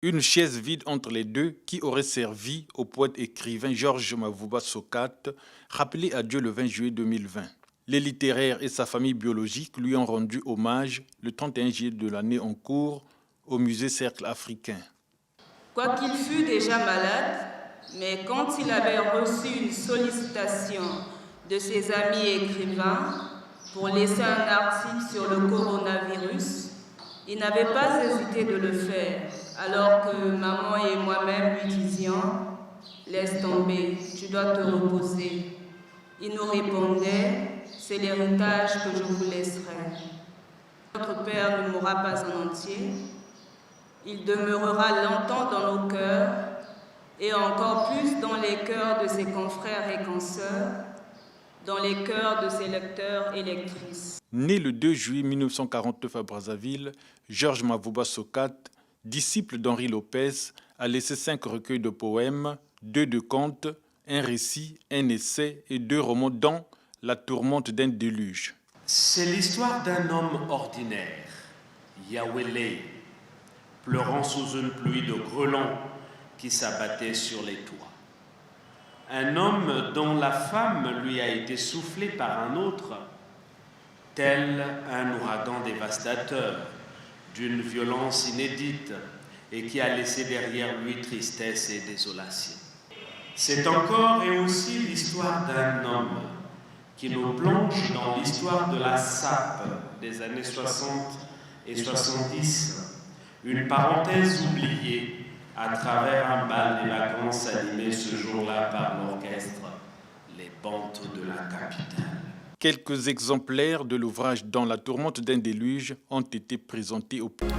Une chaise vide entre les deux qui aurait servi au poète-écrivain Georges Mavouba Sokate, rappelé à Dieu le 20 juillet 2020. Les littéraires et sa famille biologique lui ont rendu hommage le 31 juillet de l'année en cours au musée Cercle africain. Quoiqu'il fût déjà malade, mais quand il avait reçu une sollicitation de ses amis écrivains pour laisser un article sur le coronavirus, il n'avait pas hésité de le faire, alors que maman et moi-même lui disions « Laisse tomber, tu dois te reposer ». Il nous répondait « C'est l'héritage que je vous laisserai. Notre Père ne mourra pas en entier. Il demeurera longtemps dans nos cœurs et encore plus dans les cœurs de ses confrères et consoeurs, dans les cœurs de ses lecteurs et lectrices. » Né le 2 juillet 1949 à Brazzaville, Georges Mavouba Sokate, disciple d'Henri Lopez, a laissé 5 recueils de poèmes, 2 de contes, un récit, un essai et 2 romans dont La tourmente d'un déluge. C'est l'histoire d'un homme ordinaire, Yawele, pleurant sous une pluie de grêlons qui s'abattait sur les toits. Un homme dont la femme lui a été soufflée par un autre, tel un ouragan dévastateur, d'une violence inédite et qui a laissé derrière lui tristesse et désolation. C'est encore et aussi l'histoire d'un homme qui nous plonge dans l'histoire de la sape des années 60 et 70, une parenthèse oubliée à travers un bal des vacances animé ce jour-là par l'orchestre Les Bantes de la capitale. Quelques exemplaires de l'ouvrage Dans la tourmente d'un déluge ont été présentés au public.